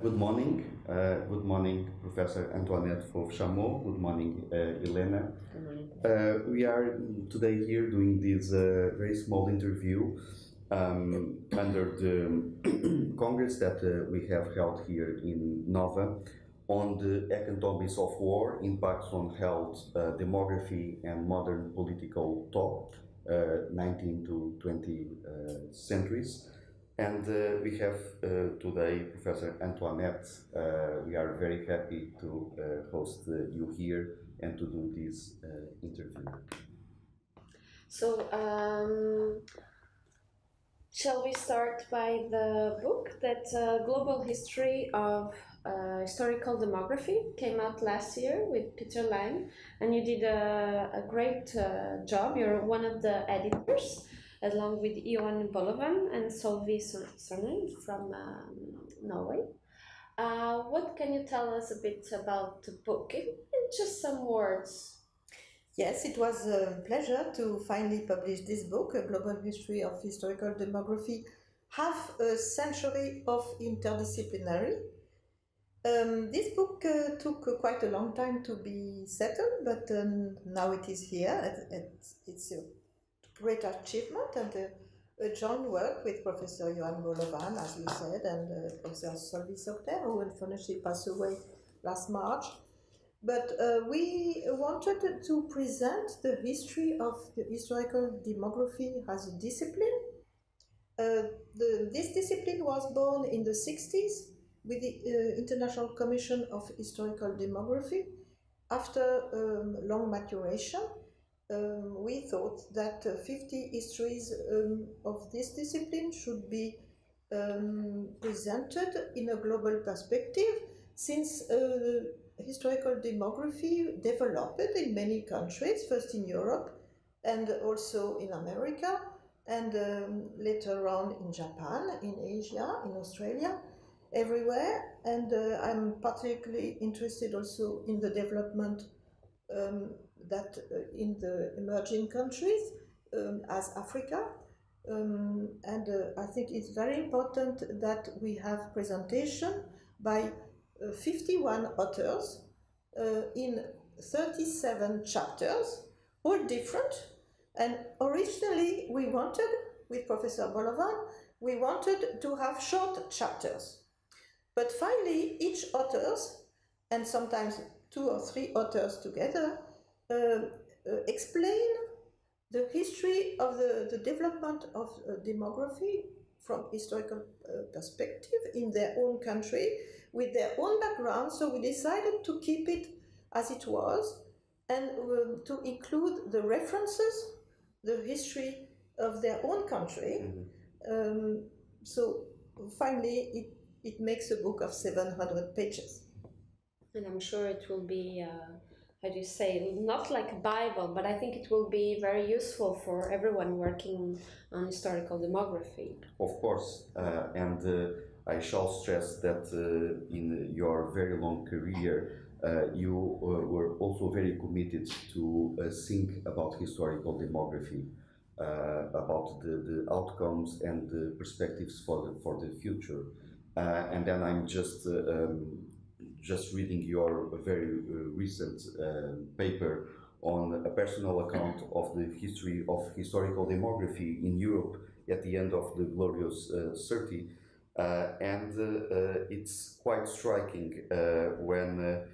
Good morning. Good morning, Professor Antoinette Fauve-Chamoux. Good morning, Helena. Good morning. We are today here doing this very small interview under the Congress that we have held here in Nova on the hecatombs of war, impacts on health, demography, and modern political thought, 19th to 20th centuries. And we have today Professor Antoinette. We are very happy to host you here and to do this interview. So, shall we start by the book that Global History of Historical Demography came out last year with Peter Lang, and you did a great job. You're one of the editors, along with Johan Bolovan and Solvi Sorning from Norway. What can you tell us a bit about the book in just some words? Yes, it was a pleasure to finally publish this book, A Global History of Historical Demography, half a century of interdisciplinary. This book took quite a long time to be settled, but now it is here. It's a great achievement and a joint work with Professor Johan Bolovan, as you said, and Professor Solvi Sorning, who unfortunately passed away last March. But we wanted to present the history of the historical demography as a discipline. This discipline was born in the 60s with the International Commission of Historical Demography. After long maturation, we thought that 50 histories of this discipline should be presented in a global perspective, since historical demography developed in many countries, first in Europe and also in America, and later on in Japan, in Asia, in Australia, everywhere. And I'm particularly interested also in the development that in the emerging countries, as Africa. I think it's very important that we have presentation by 51 authors in 37 chapters, all different. And originally we wanted, with Professor Bolovan, we wanted to have short chapters. But finally, each authors, and sometimes 2 or 3 authors together, explain the history of the development of demography from historical perspective in their own country with their own background. So we decided to keep it as it was and to include the references, the history of their own country. So finally it makes a book of 700 pages. And I'm sure it will be, how do you say, not like a Bible, but I think it will be very useful for everyone working on historical demography. Of course, and I shall stress that in your very long career, you were also very committed to think about historical demography, about the outcomes and the perspectives for the future. And then I'm just reading your very recent paper on a personal account of the history of historical demography in Europe at the end of the glorious 30. And it's quite striking when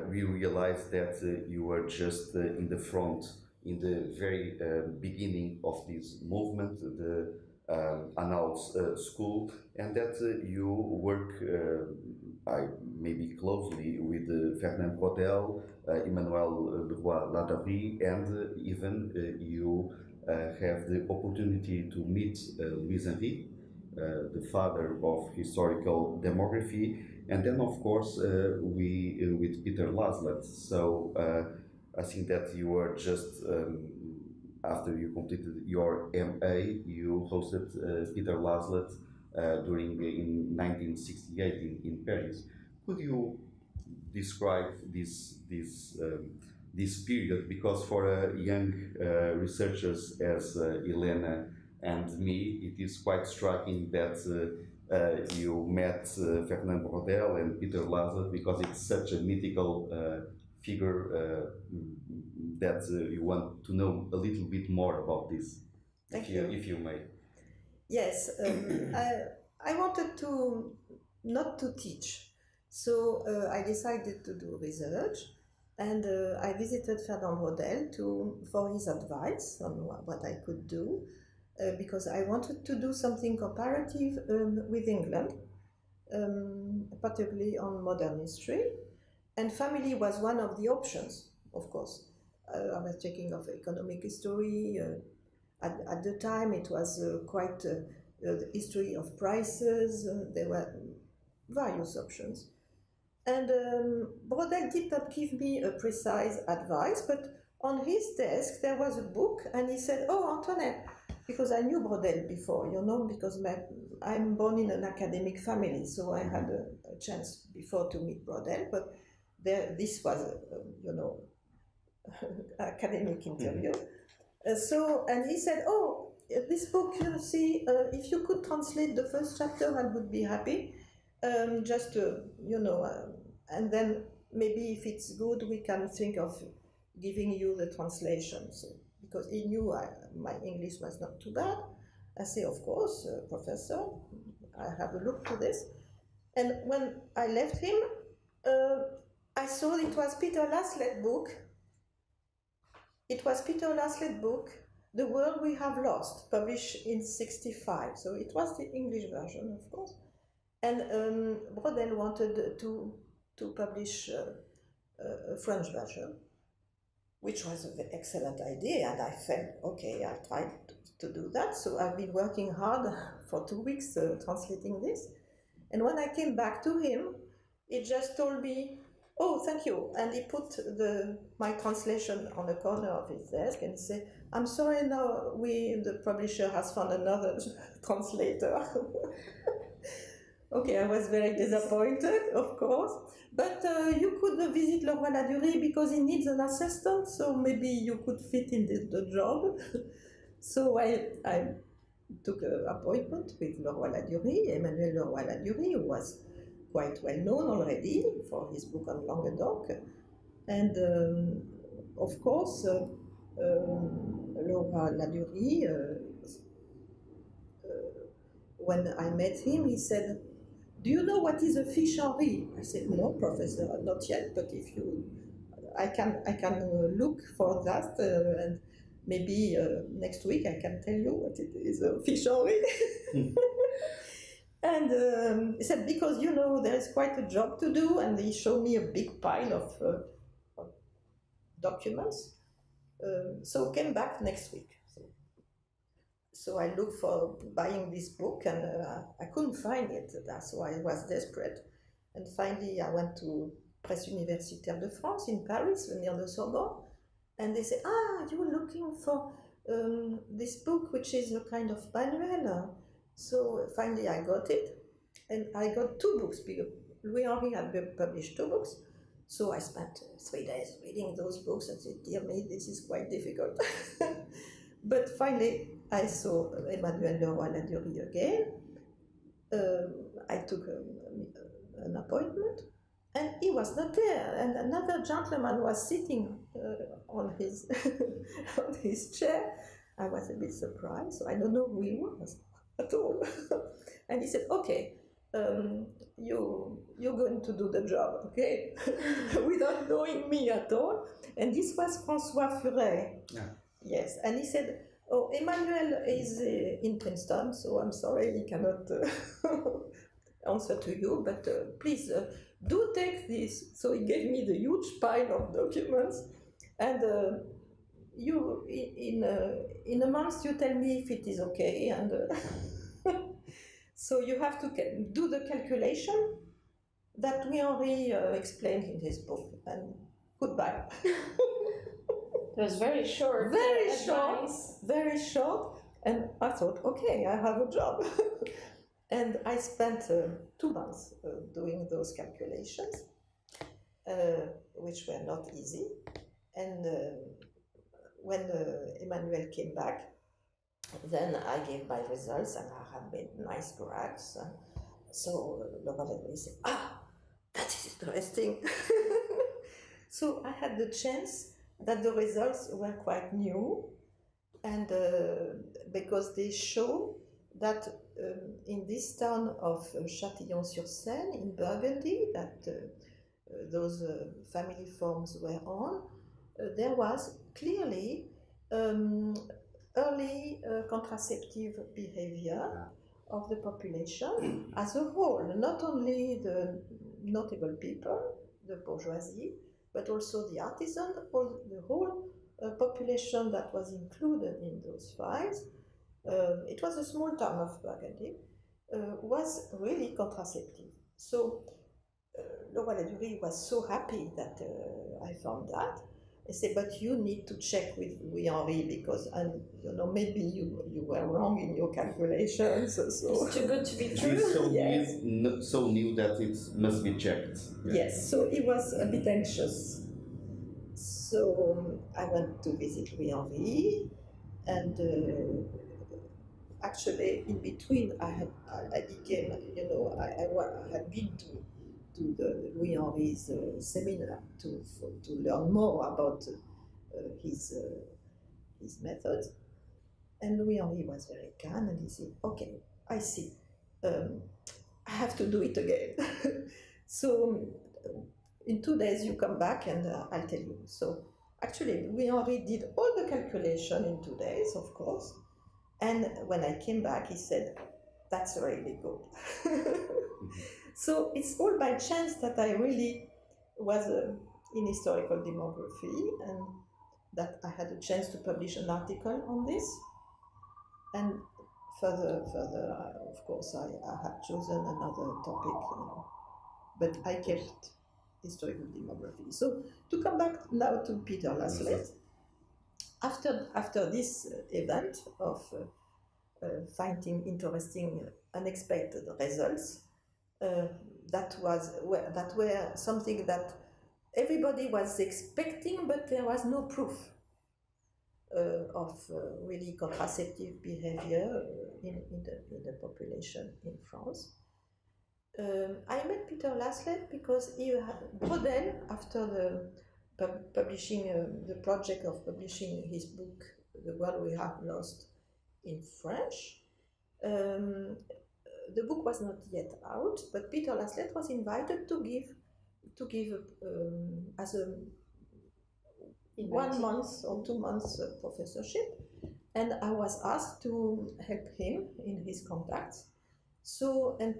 we realize that you were just in the front, in the very beginning of this movement, the Annals School, and that you work maybe closely with Fernand Braudel, Emmanuel Leroy-Ladurie, and even you have the opportunity to meet Louis Henry, the father of historical demography, and then of course we with Peter Laslett. So I think that you were just after you completed your MA, you hosted Peter Laslett in 1968 in Paris. Could you describe this period? Because for young researchers as Helena and me, it is quite striking that you met Fernand Braudel and Peter Lazar because it's such a mythical figure that you want to know a little bit more about this, if you may. Yes, I wanted to not to teach, so I decided to do research, and I visited Fernand Braudel for his advice on what I could do, because I wanted to do something comparative with England, particularly on modern history, and family was one of the options, of course. I was checking of economic history. At the time, it was quite the history of prices. There were various options. And Braudel did not give me a precise advice, but on his desk there was a book, and he said, "Oh, Antoinette," because I knew Braudel before, because I'm born in an academic family, so I had a chance before to meet Braudel, but this was, academic interview. And he said, "Oh, this book, you see, if you could translate the first chapter, I would be happy. And then maybe if it's good, we can think of giving you the translation." So, because he knew my English was not too bad. I say, "Of course, Professor, I have a look to this." And when I left him, I saw it was Peter Laslet's book. It was Peter Laslet's book, "The World We Have Lost," published in '65. So it was the English version, of course. And Braudel wanted to publish a French version, which was an excellent idea. And I felt, okay, I tried to do that. So I've been working hard for 2 weeks translating this. And when I came back to him, he just told me, "Oh, thank you." And he put my translation on the corner of his desk and he said, "I'm sorry, now the publisher has found another translator." Okay, I was very disappointed, of course. But you could visit Leroy Ladurie because he needs an assistant, so maybe you could fit in the job. So I took an appointment with Leroy Ladurie, Emmanuel Leroy Ladurie, who was quite well known already for his book on Languedoc. And of course, Leroy Ladurie, when I met him, he said, "Do you know what is a fiche-Henri?" I said, "No, Professor, not yet, but if I can look for that, and maybe next week I can tell you what it is, a fiche-Henri." And he said, "Because there is quite a job to do," and he showed me a big pile of documents. So came back next week. So I looked for buying this book, and I couldn't find it. That's why I was desperate. And finally, I went to Presse Universitaire de France in Paris, near the Sorbonne, and they said, "You're looking for this book, which is a kind of manual." So finally, I got it, and I got 2 books because Louis-Henri had published 2 books. So I spent 3 days reading those books and said, "Dear me, this is quite difficult." But finally, I saw Emmanuel Leroy Ladurie again. I took an appointment, and he was not there. And another gentleman was sitting on his on his chair. I was a bit surprised. So I don't know who he was at all. And he said, "Okay, you're going to do the job, okay?" Without knowing me at all. And this was François Furet. Yeah. Yes, and he said, "Oh, Emmanuel is in Princeton, so I'm sorry he cannot answer to you, but please do take this." So he gave me the huge pile of documents, and you in a month you tell me if it is okay, and so you have to do the calculation that Louis-Henri explained in his book, and goodbye. It was very short. Very short. And I thought, okay, I have a job. And I spent 2 months doing those calculations, which were not easy. And when Emmanuel came back, then I gave my results, and I had made nice graphs. So Laura Leroy said, that is interesting. So I had the chance that the results were quite new, and because they show that in this town of Châtillon-sur-Seine in Burgundy, that those family forms were on, there was clearly early contraceptive behavior of the population as a whole, not only the notable people, the bourgeoisie, but also the artisan, all the whole population that was included in those files. It was a small town of Burgundy, was really contraceptive. So Laura Ladurie was so happy that I found that. I said, but you need to check with Louis Henri because, and you know, maybe you were wrong in your calculations. So. It's too good to be true. It's so, Yes. so new that it must be checked. Yes, so he was a bit anxious. So I went to visit Louis Henri, and actually in between I became, you know, I had been to the Louis Henri's seminar to learn more about his method. And Louis Henri was very calm, and he said, okay, I see. I have to do it again. So in 2 days you come back and I'll tell you. So actually Louis Henri did all the calculation in 2 days, of course. And when I came back, he said, that's really good. So it's all by chance that I really was in historical demography, and that I had a chance to publish an article on this. And further, of course, I had chosen another topic, but I kept historical demography. So to come back now to Peter Laslett, after this event of finding interesting, unexpected results, that were something that everybody was expecting, but there was no proof of really contraceptive behavior in the population in France. I met Peter Laslett because he had Brodel, after publishing the project of publishing his book, The World We Have Lost, in French. The book was not yet out, but Peter Laslett was invited to give as a 1 month or 2 months professorship, and I was asked to help him in his contacts. So and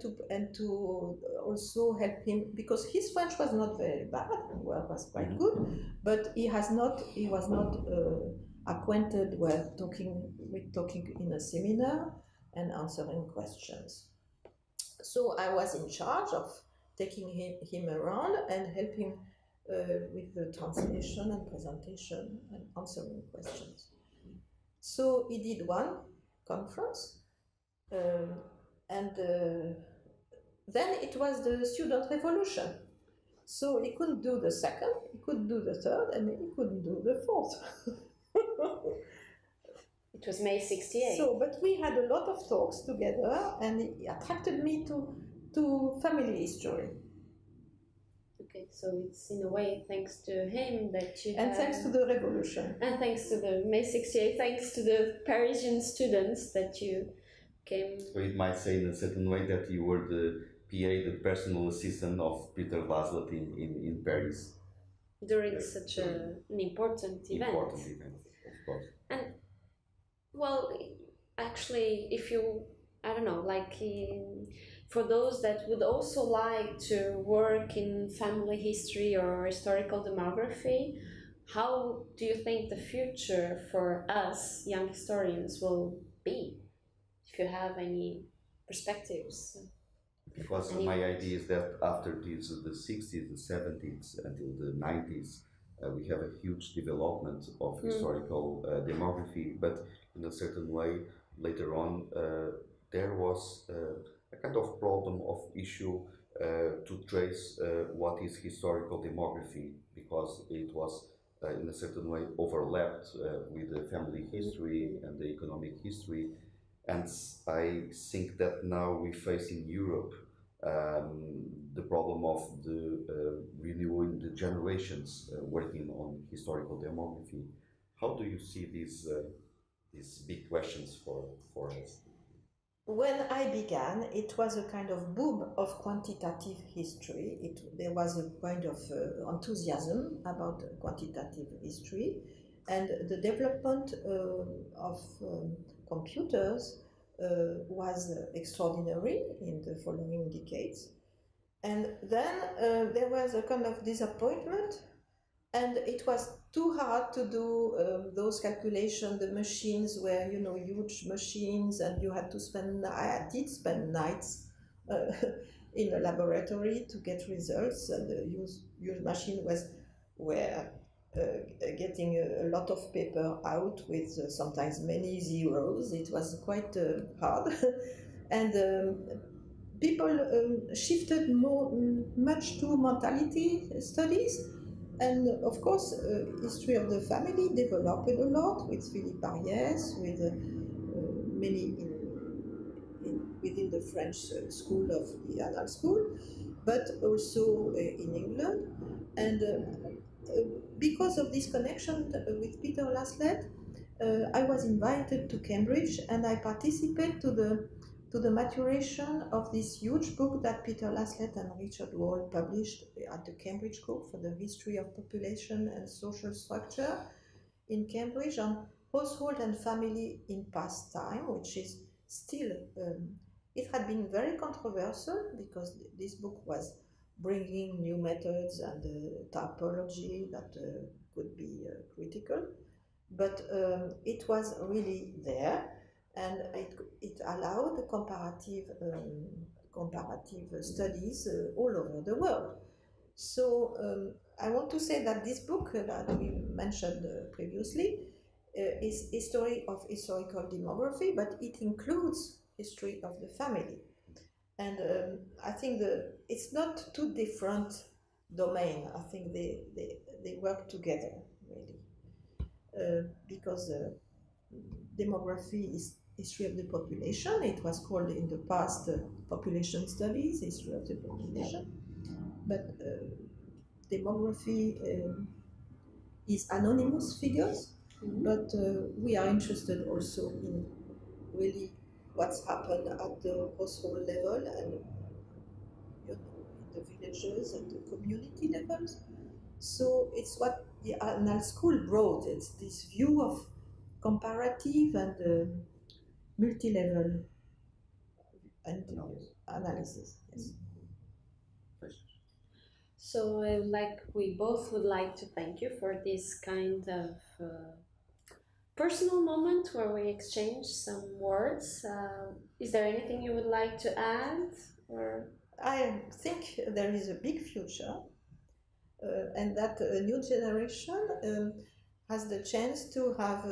to also help him because his French was not very bad, was quite good, but he was not acquainted with talking in a seminar and answering questions. So I was in charge of taking him around and helping with the translation and presentation and answering questions. So he did one conference, and then it was the student revolution. So he couldn't do the second, he couldn't do the third, and he couldn't do the fourth. It was May 68. So, but we had a lot of talks together, and he attracted me to family history. Okay, so it's in a way thanks to him that you and thanks to the revolution. And thanks to the May 68, thanks to the Parisian students that you came. So it might say in a certain way that you were the PA, the personal assistant of Peter Laslett in Paris. During such an important event. Important event, of course. And, well, actually, if you, I don't know, like for those that would also like to work in family history or historical demography, how do you think the future for us, young historians, will be? If you have any perspectives. Because my idea is that after the 60s, the 70s, until the 90s, we have a huge development of historical demography, but in a certain way, later on, there was a kind of problem of issue to trace what is historical demography, because it was in a certain way overlapped with the family history and the economic history. And I think that now we face in Europe the problem of the renewing the generations working on historical demography. How do you see these big questions for us? When I began, it was a kind of boom of quantitative history. There was a kind of enthusiasm about quantitative history, and the development of computers was extraordinary in the following decades. And then there was a kind of disappointment, and it was too hard to do those calculations. The machines were, huge machines, and you had to spend. I did spend nights in a laboratory to get results, and the huge machine were getting a lot of paper out with sometimes many zeros. It was quite hard, and people shifted much to mortality studies. And of course, history of the family developed a lot with Philippe Ariès, with many within the French school of the Annal School, but also in England. And because of this connection with Peter Laslet, I was invited to Cambridge, and I participated to the maturation of this huge book that Peter Laslet and Richard Wall published at the Cambridge Group for the History of Population and Social Structure in Cambridge on household and family in past time, which is still, it had been very controversial because this book was bringing new methods and typology that could be critical, but it was really there, and it allowed comparative studies all over the world. So I want to say that this book that we mentioned previously is history of historical demography, but it includes history of the family. And I think it's not two different domains. I think they work together, really. Because demography is history of the population. It was called in the past population studies, history of the population. But demography is anonymous figures, but we are interested also in really what's happened at the household level and in the villages and the community levels. So it's what the Annal School brought. It's this view of comparative and multi-level and analysis. Yes. So we both would like to thank you for this kind of personal moment where we exchange some words. Is there anything you would like to add? Or I think there is a big future, and that a new generation has the chance to have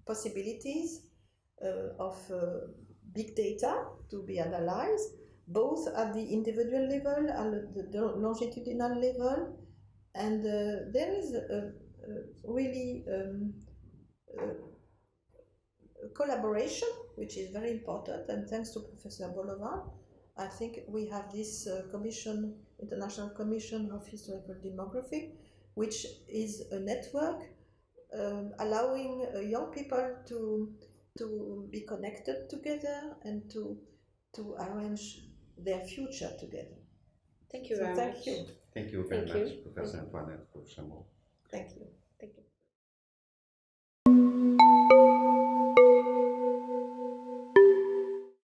possibilities of big data to be analyzed, both at the individual level and the longitudinal level. And there is really collaboration, which is very important, and thanks to Professor Bolovan, I think we have this commission, International Commission of Historical Demography, which is a network allowing young people to be connected together and to arrange their future together. Thank you very much. Thank you. Thank you very much, Professor Antoinette Fauve-Chamoux. Thank you. Thank you.